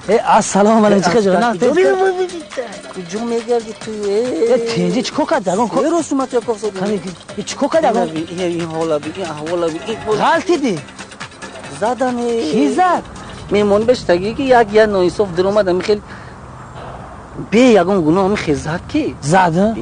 السلام علیکم چه جوری؟ کجا میگردی تو؟ تیجی چیکار کردی؟ یه روز اومد یا کافه کنی چیکار کردی؟ این حالا بی این حالا بی غلطی دی زدنه کی زد؟ میمون بهش تگی که یک یا نویسوف در اومدم میخیل به یکم گناه میخی زد کی؟ زده؟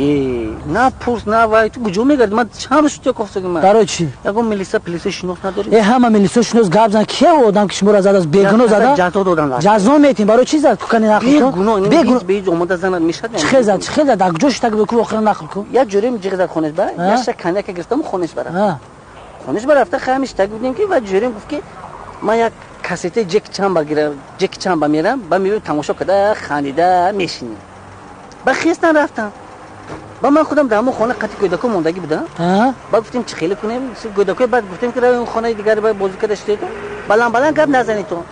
نه پرس نه وای تو کجا میگردی؟ من چند روز تو کافه من برای چی؟ یکم ملیسا پلیس شناخت نداری؟ همه ملیسا شناس گپ زدن کی آدم که شما را زد از بیگناه زده؟ جزا دادن جزا میتین برای چی زد؟ کنی نقل کن بیگناه بیج اومده زند میشد چه زد؟ چه زد؟ در جوش تک بکو آخر نقل کن یا جوری میگه زد خونش بر یا شکنه که گرفتم خونش بره خونش بر رفته خامش تک بودیم که و جوری گفت که من یک کاسته جک چمبا میرم با میبینم تماشا کرده خندیده میشینی با خیستن رفتم با من خودم در خونه قطعی گوداکو موندگی بودم با گفتیم چه خیلی کنیم گوداکو بعد گفتیم که رویم خونه دیگر باید بازی کردش تو بلند گپ نزنی تو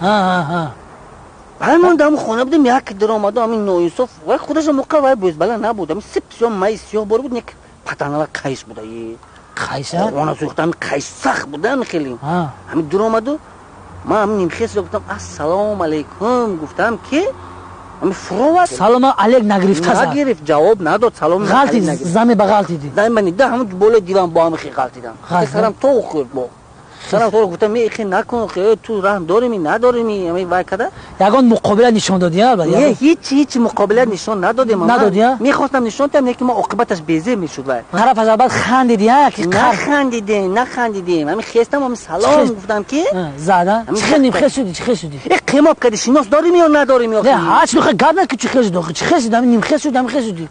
بعد من در خونه بودم یک در اومد همین نویسوف و خودش موقع وای بوز بلند نبود همین سیاه مای سیاه بار بود یک پتانه قیس بود قیس اون سوختم قیس سخت بود خیلی همین در اومد ما همین نمیخواست گفتم السلام علیکم گفتم که همین فرو سلام علیک نگرفت جواب نداد سلام غلطی زمین به غلطی دی من ده همون بالا دیوان با هم خیلی غلطیدم سرم تو خورد با سلام تو گفتم میخی نکن خیلی تو راه دارمی ندارمی همین وای کده یگان مقابله نشون دادی البته هیچ مقابله نشون ندادم من میخواستم نشون بدم که ما عاقبتش بیزه میشد وای طرف از بعد خندیدی که نخندیدیم همین خواستم همین سلام گفتم که زدن چه نمیخواد شدی قیمت کردی شناس داریم یا نداریم نه هیچ میخواد گرد که چه خشد چه خشد نمیخواد شدی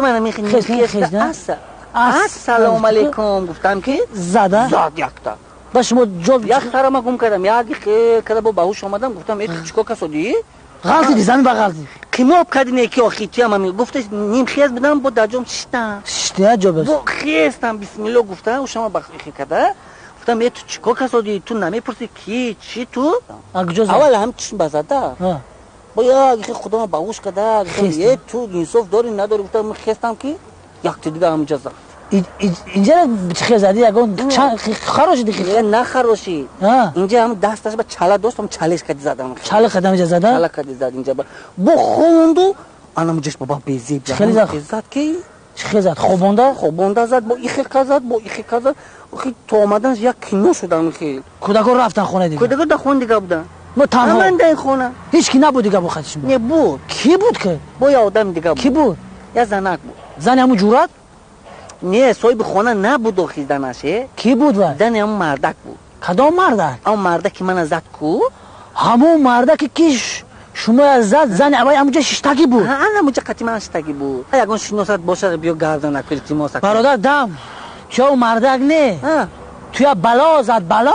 من نمیخواد السلام علیکم گفتم که زد یکتا با شما جواب یک سر ما گم کردم یک کده با باهوش اومدم گفتم چیکار کسودی غلطی دی زمین با غلطی قیمت کردی نیکی آخیتی هم گفتش نیم خیز بدم با درجام شتا جواب با خیستم بسم الله گفتم و شما بخی کده گفتم تو چیکار کسودی تو نمیپرسی کی چی تو اول هم چشم بزده با یک خودم باهوش کده گفتم تو انصاف داری نداری گفتم خیستم که یک دیگه هم جزا اینجا چه زدی یگان خروشی دیگه نه خروشی اینجا هم دستش با چاله دوستم چالش کردی زدم چاله قدم اینجا زدم چاله کردی زد اینجا با خوندو انا مجش بابا بیزی خیلی زد کی چه زد خوبونده زد با ایخ زد اخی تو اومدن یک کینو شدن خیلی کودکو رفتن خونه دیگه کودکو در خونه دیگه بودن ما تنها من در خونه هیچ کی نبود دیگه با خودش نه بود کی بود که با یه آدم دیگه بود کی بود یا زنک بود زن همون جورات نه صاحب خونه نبود و خیزدنشه کی بود و زن همون مردک بود کدام مردک اون مردک که من زد کو همون مردک که شما از زن ابای همونجا ششتگی بود همونجا قطعی من ششتگی بود اگه شناست باشه بیا گردن نکنی تیماسک برادر دم چه اون مردک نه توی بلا زد بلا